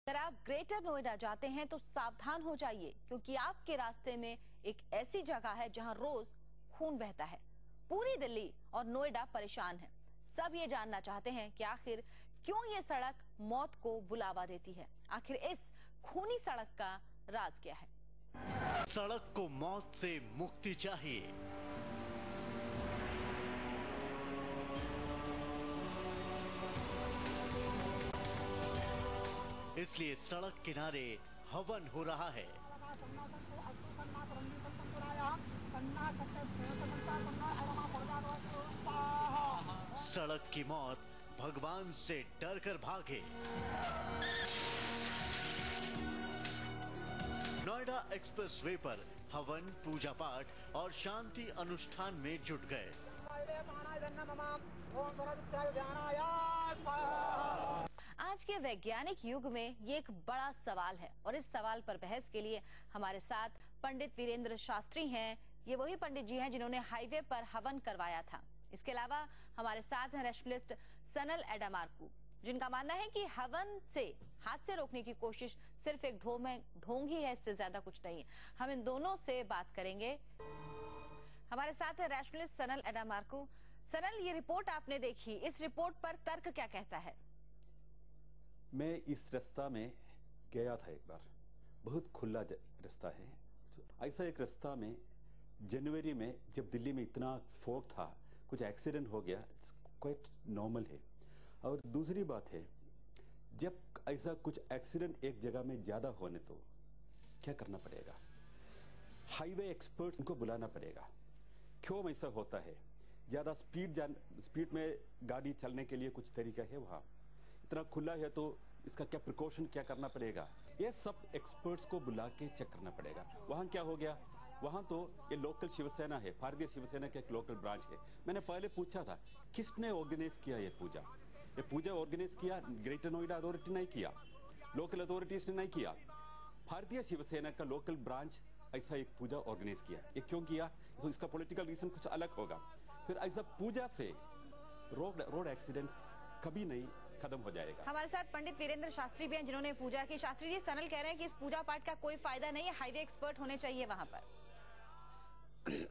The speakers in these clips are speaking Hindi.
अगर आप ग्रेटर नोएडा जाते हैं तो सावधान हो जाइए, क्योंकि आपके रास्ते में एक ऐसी जगह है जहां रोज खून बहता है। पूरी दिल्ली और नोएडा परेशान है। सब ये जानना चाहते हैं कि आखिर क्यों ये सड़क मौत को बुलावा देती है। आखिर इस खूनी सड़क का राज क्या है? सड़क को मौत से मुक्ति चाहिए। इसलिए सड़क किनारे हवन हो रहा है। सड़क की मौत भगवान से डर कर भागे। नोएडा एक्सप्रेस वे पर हवन, पूजा पाठ और शांति अनुष्ठान में जुट गए। आज के वैज्ञानिक युग में ये एक बड़ा सवाल है और इस सवाल पर बहस के लिए हमारे साथ पंडित वीरेंद्र शास्त्री हैं। ये वही पंडित जी हैं जिन्होंने हाईवे पर हवन करवाया था। इसके अलावा हमारे साथ हैं रेस्क्यूलिस्ट सनल एडामार्कू, जिनका मानना है कि हवन से हादसे रोकने की कोशिश सिर्फ एक ढोंग ही है, इससे ज्यादा कुछ नहीं। हम इन दोनों से बात करेंगे। हमारे साथ है रेस्क्यूलिस्ट सनल एडामार्कू। सनल, ये रिपोर्ट आपने देखी, इस रिपोर्ट पर तर्क क्या कहता है? मैं इस रास्ता में गया था एक बार। बहुत खुला रास्ता है। ऐसा एक रास्ता में जनवरी में जब दिल्ली में इतना फॉग था, कुछ एक्सीडेंट हो गया, क्वाइट नॉर्मल है। और दूसरी बात है, जब ऐसा कुछ एक्सीडेंट एक जगह में ज्यादा होने तो क्या करना पड़ेगा? हाईवे एक्सपर्ट्स को बुलाना पड़ेगा। क्यों ऐसा होता है? ज्यादा स्पीड में गाड़ी चलने के लिए कुछ तरीका है? वहां इतना खुला है तो इसका क्या प्रिकॉशन क्या करना पड़ेगा? ये सब एक्सपर्ट्स को बुला के चेक करना पड़ेगा। वहां क्या हो गया? वहां तो ये लोकल शिवसेना है, भारतीय शिवसेना का एक लोकल ब्रांच है। मैंने पहले पूछा था किसने ऑर्गेनाइज किया ये पूजा? ये पूजा ऑर्गेनाइज किया ग्रेटर नोएडा अथॉरिटी नहीं किया, लोकल अथॉरिटीज ने नहीं किया। भारतीय शिवसेना का लोकल ब्रांच ऐसा एक पूजा ऑर्गेनाइज किया। ये क्यों किया? तो इसका पॉलिटिकल रीजन कुछ अलग होगा। फिर ऐसा पूजा से रोड एक्सीडेंट्स कभी नहीं खत्म हो जाएगा। हमारे साथ पंडित वीरेंद्र शास्त्री भी हैं जिन्होंने पूजा की। शास्त्री जी, सनल कह रहे हैं कि इस पूजा पाठ का कोई फायदा नहीं है, हाईवे एक्सपर्ट होने चाहिए वहां पर।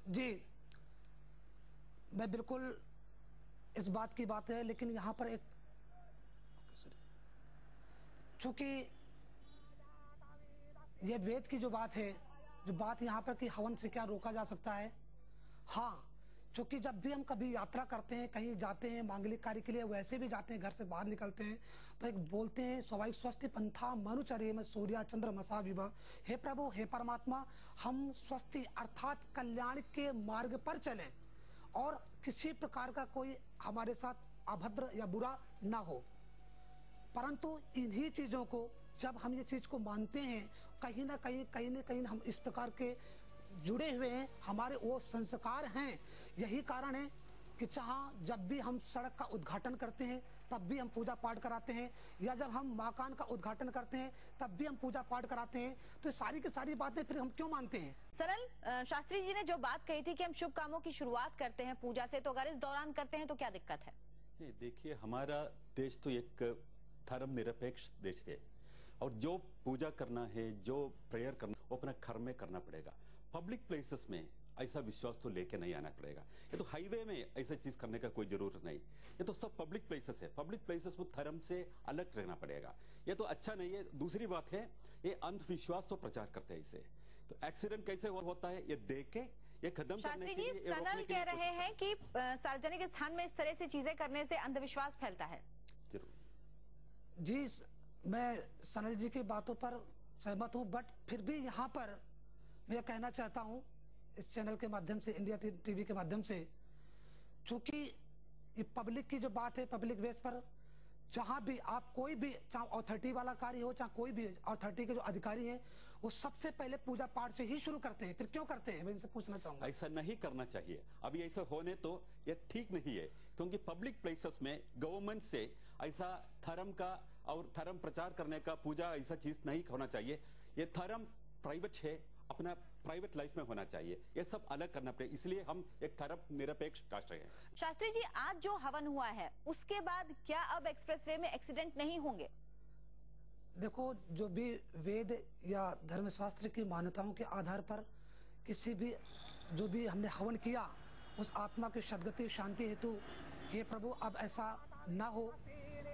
जी, मैं बिल्कुल इस बात की बात है, लेकिन यहाँ पर एक चूंकि ये वेद की जो बात है, जो बात यहाँ पर कि हवन से क्या रोका जा सकता है। हाँ, चूंकि जब भी हम कभी यात्रा करते हैं, कहीं जाते हैं मांगलिक कार्य के लिए, वैसे भी जाते हैं, घर से बाहर निकलते हैं तो एक बोलते हैं स्वाभाविक स्वस्ति पंथा मनुचर्य में सूर्या चंद्र मसा विभव। हे प्रभु, हे परमात्मा, हम स्वस्ति अर्थात कल्याण के मार्ग पर चलें और किसी प्रकार का कोई हमारे साथ अभद्र या बुरा ना हो। परंतु इन्हीं चीजों को जब हम ये चीज को मानते हैं, कहीं ना कहीं हम इस प्रकार के जुड़े हुए हैं, हमारे वो संस्कार हैं। यही कारण है कि जब भी हम सड़क का उद्घाटन करते हैं तब भी हम पूजा पाठ कराते हैं, या जब हम मकान का उद्घाटन करते हैं तब भी हम पूजा पाठ कराते हैं। तो सारी की सारी बातें फिर हम क्यों मानते हैं? सनल, शास्त्री जी ने जो बात कही थी कि हम शुभ कामों की शुरुआत करते हैं पूजा से, तो अगर इस दौरान करते हैं तो क्या दिक्कत है? नहीं, देखिए, हमारा देश तो एक धर्मनिरपेक्ष देश है और जो पूजा करना है, जो प्रेयर करना, वो अपना घर में करना पड़ेगा। पब्लिक प्लेसेस में ऐसा विश्वास तो लेके नहीं आना पड़ेगा। ये तो हाईवे में ऐसा चीज करने का कोई जरूरत नहीं। ये तो सब पब्लिक प्लेसेस है। पब्लिक प्लेसेस में धर्म से अलग रहना पड़ेगा। ये तो अच्छा नहीं है। दूसरी बात है, ये अंधविश्वास तो प्रचार करते हैं इसे। तो एक्सीडेंट कैसे होता है ये देख के ये खत्म करने के लिए। सनल कह रहे हैं कि सार्वजनिक स्थान में इस तरह से चीजें करने से अंधविश्वास फैलता है। जरूर जी, मैं सनल जी की बातों पर सहमत हूं, बट फिर भी यहाँ पर मैं कहना चाहता हूं इस चैनल के माध्यम से, इंडिया टीवी के माध्यम से, चूंकि ये पब्लिक की जो बात है, पब्लिक बेस पर जहां भी आप कोई भी, चाहे अथॉरिटी वाला कार्य हो, चाहे कोई भी अथॉरिटी के जो अधिकारी हैं, वो सबसे पहले पूजा पाठ से ही शुरू करते हैं। फिर क्यों करते हैं, मैं इनसे पूछना चाहूंगा। ऐसा नहीं करना चाहिए। अभी ऐसा होने तो ये ठीक नहीं है, क्योंकि पब्लिक प्लेसेस में गवर्नमेंट से ऐसा धर्म का और धर्म प्रचार करने का पूजा ऐसा चीज नहीं होना चाहिए। ये धर्म प्राइवेट है, अपना प्राइवेट लाइफ में होना चाहिए। ये सब अलग करना पड़ेगा। इसलिए हम एक धर्म निरपेक्ष राष्ट्र हैं। शास्त्री जी, आज जो हवन हुआ है उसके बाद क्या अब एक्सप्रेसवे में एक्सीडेंट नहीं होंगे? देखो, जो भी वेद या धर्मशास्त्र की मान्यताओं के आधार पर किसी भी जो भी हमने हवन किया, उस आत्मा की सद्गति शांति हेतु हे प्रभु अब ऐसा ना हो,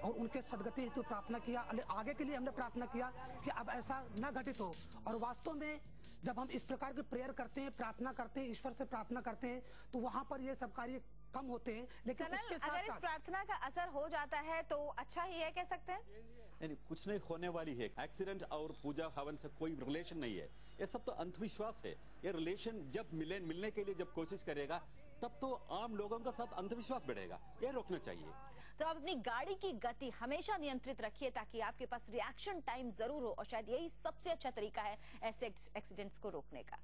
और उनके सद्गति हेतु प्रार्थना किया। आगे के लिए हमने प्रार्थना किया कि अब ऐसा ना घटित हो। और वास्तव में जब हम इस प्रकार की प्रेयर करते हैं, प्रार्थना करते हैं, ईश्वर से प्रार्थना करते हैं, तो वहां पर ये सब कार्य कम होते हैं। लेकिन उसके साथ अगर इस प्रार्थना का असर हो जाता है तो अच्छा ही है, कह सकते हैं? नहीं, कुछ नहीं होने वाली है। एक्सीडेंट और पूजा हवन से कोई रिलेशन नहीं है। ये सब तो अंधविश्वास है। ये रिलेशन जब मिलने के लिए जब कोशिश करेगा, तब तो आम लोगों का साथ अंधविश्वास बढ़ेगा। ये रोकना चाहिए। तो आप अपनी गाड़ी की गति हमेशा नियंत्रित रखिए ताकि आपके पास रिएक्शन टाइम जरूर हो, और शायद यही सबसे अच्छा तरीका है ऐसे एक्सीडेंट्स को रोकने का।